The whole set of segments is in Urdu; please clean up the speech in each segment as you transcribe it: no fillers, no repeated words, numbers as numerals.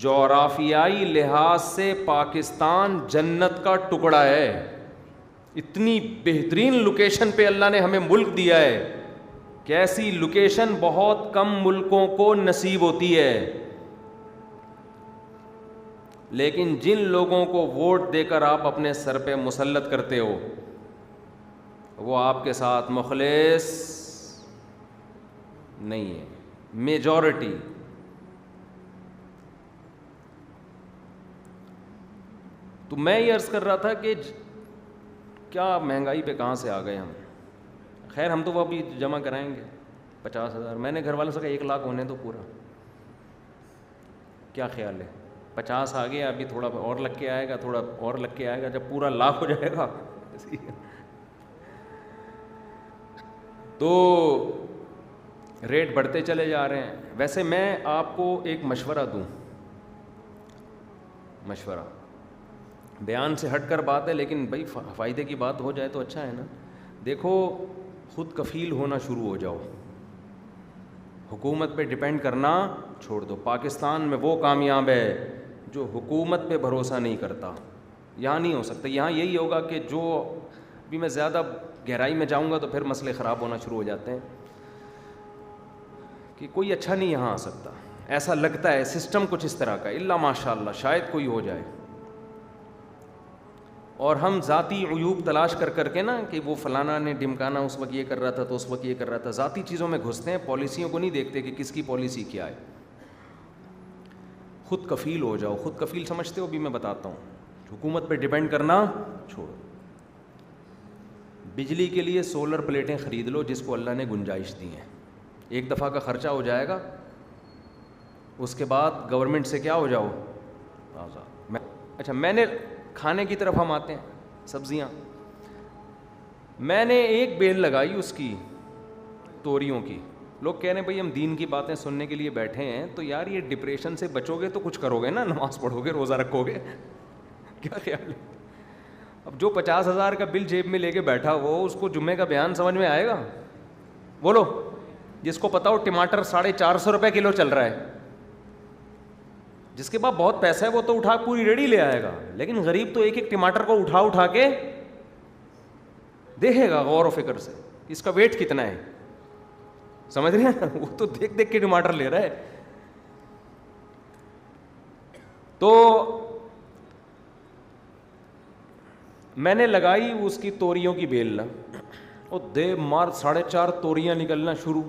جغرافیائی لحاظ سے پاکستان جنت کا ٹکڑا ہے. اتنی بہترین لوکیشن پہ اللہ نے ہمیں ملک دیا ہے کہ ایسی لوکیشن بہت کم ملکوں کو نصیب ہوتی ہے. لیکن جن لوگوں کو ووٹ دے کر آپ اپنے سر پہ مسلط کرتے ہو وہ آپ کے ساتھ مخلص نہیں ہے. میجورٹی تو میں یہ عرض کر رہا تھا کہ کیا مہنگائی پہ کہاں سے آ گئے ہم. خیر ہم تو وہ ابھی جمع کرائیں گے 50,000. میں نے گھر والوں سے کہا 1 لاکھ ہونے تو پورا. کیا خیال ہے؟ 50 آ گیا, ابھی تھوڑا اور لگ کے آئے گا, تھوڑا اور لگ کے آئے گا, جب پورا لاکھ ہو جائے گا تو ریٹ بڑھتے چلے جا رہے ہیں. ویسے میں آپ کو ایک مشورہ دوں, مشورہ بیان سے ہٹ کر بات ہے لیکن بھائی فائدے کی بات ہو جائے تو اچھا ہے نا. دیکھو خود کفیل ہونا شروع ہو جاؤ, حکومت پہ ڈپینڈ کرنا چھوڑ دو. پاکستان میں وہ کامیاب ہے جو حکومت پہ بھروسہ نہیں کرتا. یہاں نہیں ہو سکتا. یہاں یہی ہوگا کہ جو بھی میں زیادہ گہرائی میں جاؤں گا تو پھر مسئلے خراب ہونا شروع ہو جاتے ہیں کہ کوئی اچھا نہیں یہاں آ سکتا. ایسا لگتا ہے سسٹم کچھ اس طرح کا, الا ماشاء اللہ شاید کوئی ہو جائے. اور ہم ذاتی عیوب تلاش کر کر کے نا کہ وہ فلانا نے ڈمکانا اس وقت یہ کر رہا تھا تو اس وقت یہ کر رہا تھا, ذاتی چیزوں میں گھستے ہیں, پالیسیوں کو نہیں دیکھتے کہ کس کی پالیسی کیا ہے. خود کفیل ہو جاؤ. خود کفیل سمجھتے ہو بھی میں بتاتا ہوں. حکومت پہ ڈیپینڈ کرنا چھوڑو. بجلی کے لیے سولر پلیٹیں خرید لو جس کو اللہ نے گنجائش دی ہیں. ایک دفعہ کا خرچہ ہو جائے گا, اس کے بعد گورنمنٹ سے کیا ہو جاؤ آزاد. اچھا میں نے کھانے کی طرف ہم آتے ہیں, سبزیاں. میں نے ایک بیل لگائی اس کی توریوں کی. لوگ کہہ رہے ہیں بھائی ہم دین کی باتیں سننے کے لیے بیٹھے ہیں تو یار یہ ڈپریشن سے بچو گے تو کچھ کرو گے نا, نماز پڑھو گے, روزہ رکھو گے, کیا خیال ہے؟ اب جو 50,000 کا بل جیب میں لے کے بیٹھا وہ اس کو جمعے کا بیان سمجھ میں آئے گا؟ بولو. جس کو پتا ہو ٹماٹر 450 روپے کلو چل رہا ہے, جس کے پاس بہت پیسہ ہے وہ تو اٹھا پوری ریڑھی لے آئے گا, لیکن غریب تو ایک ایک ٹماٹر کو اٹھا کے دیکھے گا غور و فکر سے اس کا ویٹ کتنا ہے. سمجھ رہے ہیں؟ وہ تو دیکھ دیکھ کے ٹماٹر لے رہا ہے. تو میں نے لگائی اس کی توریوں کی بیل نا, اور دے مار 4.5 توریاں نکلنا شروع.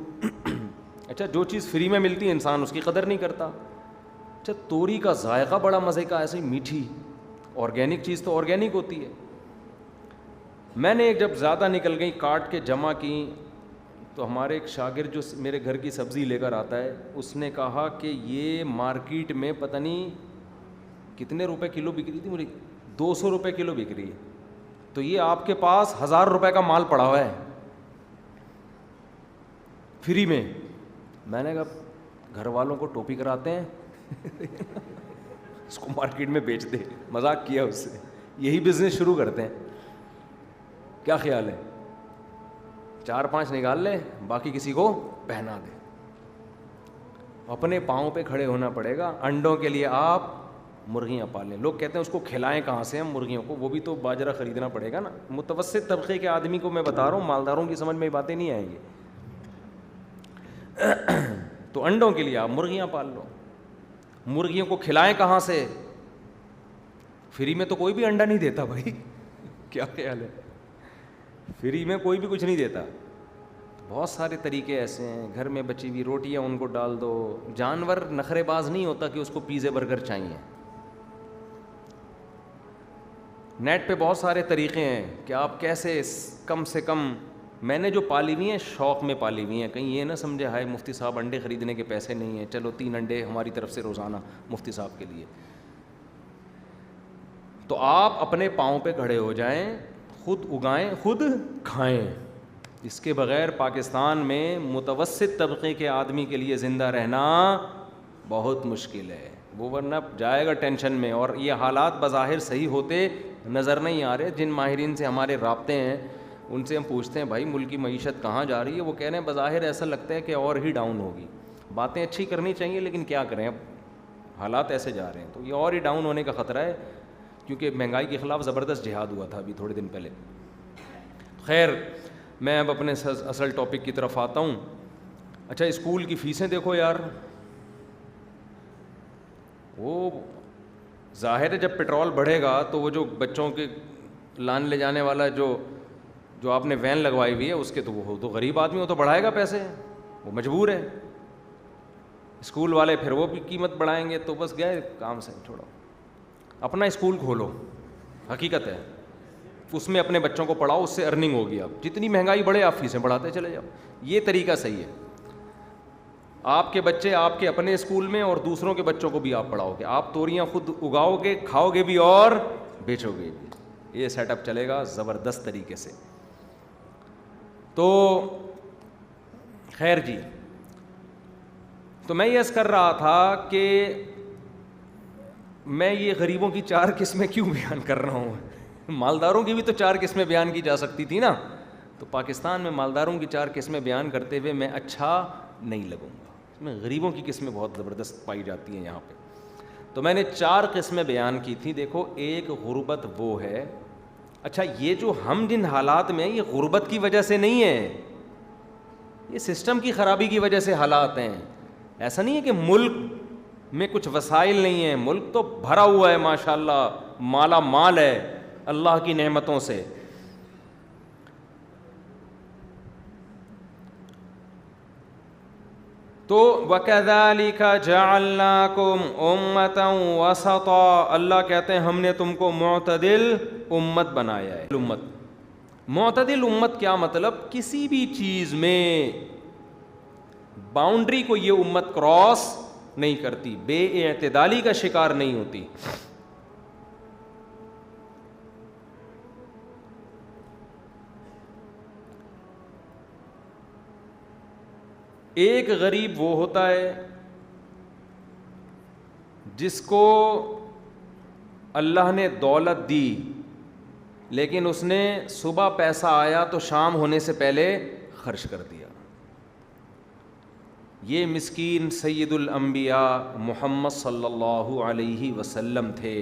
اچھا جو چیز فری میں ملتی ہے انسان اس کی قدر نہیں کرتا. اچھا توری کا ذائقہ بڑا مزے کا, ایسے میٹھی, آرگینک چیز تو آرگینک ہوتی ہے. میں نے جب زیادہ نکل گئی کاٹ کے جمع کی تو ہمارے ایک شاگرد جو میرے گھر کی سبزی لے کر آتا ہے اس نے کہا کہ یہ مارکیٹ میں پتہ نہیں کتنے روپے کلو بک رہی تھی, مجھے 200 روپے کلو بک رہی ہے, تو یہ آپ کے پاس 1000 روپے کا مال پڑا ہوا ہے فری میں. میں نے کہا گھر والوں کو ٹوپی کراتے ہیں اس کو مارکیٹ میں بیچ دے. مذاق کیا اس سے, یہی بزنس شروع کرتے ہیں. کیا خیال ہے؟ 4-5 نکال لے, باقی کسی کو پہنا دے. اپنے پاؤں پہ کھڑے ہونا پڑے گا. انڈوں کے لیے آپ مرغیاں پالیں. لوگ کہتے ہیں اس کو کھلائیں کہاں سے ہم مرغیوں کو, وہ بھی تو باجرہ خریدنا پڑے گا نا. متوسط طبقے کے آدمی کو میں بتا رہا ہوں, مالداروں کی سمجھ میں یہ باتیں نہیں آئیں گی. تو انڈوں کے لیے آپ مرغیاں پال لو. مرغیوں کو کھلائیں کہاں سے؟ فری میں تو کوئی بھی انڈا نہیں دیتا بھائی. کیا خیال ہے؟ فری میں کوئی بھی کچھ نہیں دیتا. بہت سارے طریقے ایسے ہیں. گھر میں بچی ہوئی روٹیاں ان کو ڈال دو. جانور نخرے باز نہیں ہوتا کہ اس کو پیزے برگر چاہیے. نیٹ پہ بہت سارے طریقے ہیں کہ آپ کیسے کم سے کم. میں نے جو پالی ہوئی ہیں شوق میں پالی ہوئی ہیں, کہیں یہ نہ سمجھے ہائے مفتی صاحب انڈے خریدنے کے پیسے نہیں ہیں, چلو 3 انڈے ہماری طرف سے روزانہ مفتی صاحب کے لیے. تو آپ اپنے پاؤں پہ کھڑے ہو جائیں, خود اگائیں خود کھائیں. اس کے بغیر پاکستان میں متوسط طبقے کے آدمی کے لیے زندہ رہنا بہت مشکل ہے. وہ ورنہ جائے گا ٹینشن میں. اور یہ حالات بظاہر صحیح ہوتے نظر نہیں آ رہے. جن ماہرین سے ہمارے رابطے ہیں ان سے ہم پوچھتے ہیں بھائی ملک کی معیشت کہاں جا رہی ہے, وہ کہہ رہے ہیں بظاہر ایسا لگتا ہے کہ اور ہی ڈاؤن ہوگی. باتیں اچھی کرنی چاہیے لیکن کیا کریں, اب حالات ایسے جا رہے ہیں تو یہ اور ہی ڈاؤن ہونے کا خطرہ ہے، کیونکہ مہنگائی کے خلاف زبردست جہاد ہوا تھا ابھی تھوڑے دن پہلے. خیر میں اب اپنے اصل ٹاپک کی طرف آتا ہوں. اچھا اسکول کی فیسیں دیکھو یار، وہ ظاہر ہے جب پیٹرول بڑھے گا تو وہ جو بچوں کے لان لے جانے والا جو آپ نے وین لگوائی ہوئی ہے اس کے تو وہ تو غریب آدمی وہ تو بڑھائے گا پیسے، وہ مجبور ہے. اسکول والے پھر وہ بھی قیمت بڑھائیں گے تو بس گئے کام سے. چھوڑو، اپنا اسکول کھولو، حقیقت ہے اس میں اپنے بچوں کو پڑھاؤ، اس سے ارننگ ہوگی. اب جتنی مہنگائی بڑھے آپ فیسیں بڑھاتے چلے جاؤ، یہ طریقہ صحیح ہے. آپ کے بچے آپ کے اپنے اسکول میں اور دوسروں کے بچوں کو بھی آپ پڑھاؤ گے، آپ توریاں خود اگاؤ گے، کھاؤ گے بھی اور بیچو گے بھی. یہ سیٹ اپ چلے گا زبردست طریقے سے. تو خیر جی، تو میں یہ عرض کر رہا تھا کہ میں یہ غریبوں کی 4 قسمیں کیوں بیان کر رہا ہوں. مالداروں کی بھی تو 4 قسمیں بیان کی جا سکتی تھی نا. تو پاکستان میں مالداروں کی 4 قسمیں بیان کرتے ہوئے میں اچھا نہیں لگوں گا، اس میں غریبوں کی قسمیں بہت زبردست پائی جاتی ہیں یہاں پہ. تو میں نے 4 قسمیں بیان کی تھی. دیکھو، ایک غربت وہ ہے، اچھا یہ جو ہم جن حالات میں یہ غربت کی وجہ سے نہیں ہے، یہ سسٹم کی خرابی کی وجہ سے حالات ہیں. ایسا نہیں ہے کہ ملک میں کچھ وسائل نہیں ہیں، ملک تو بھرا ہوا ہے ماشاءاللہ، مالا مال ہے اللہ کی نعمتوں سے. تو وَكَذَلِكَ جَعَلْنَاكُمْ أُمَّةً وَسَطًا، اللہ کہتے ہیں ہم نے تم کو معتدل امت بنایا ہے. امت، معتدل امت کیا مطلب؟ کسی بھی چیز میں باؤنڈری کو یہ امت کراس نہیں کرتی، بے اعتدالی کا شکار نہیں ہوتی. ایک غریب وہ ہوتا ہے جس کو اللہ نے دولت دی لیکن اس نے صبح پیسہ آیا تو شام ہونے سے پہلے خرچ کر دیا. یہ مسکین سید الانبیاء محمد صلی اللہ علیہ وسلم تھے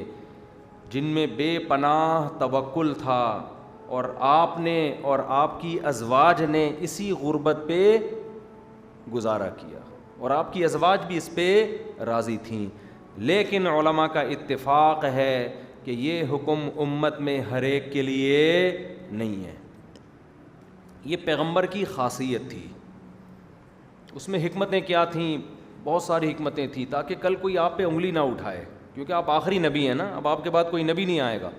جن میں بے پناہ توکل تھا، اور آپ نے اور آپ کی ازواج نے اسی غربت پہ گزارا کیا، اور آپ کی ازواج بھی اس پہ راضی تھیں. لیکن علماء کا اتفاق ہے کہ یہ حکم امت میں ہر ایک کے لیے نہیں ہے. یہ پیغمبر کی خاصیت تھی. اس میں حکمتیں کیا تھیں؟ بہت ساری حکمتیں تھیں تاکہ کل کوئی آپ پہ انگلی نہ اٹھائے، کیونکہ آپ آخری نبی ہیں نا، اب آپ کے بعد کوئی نبی نہیں آئے گا.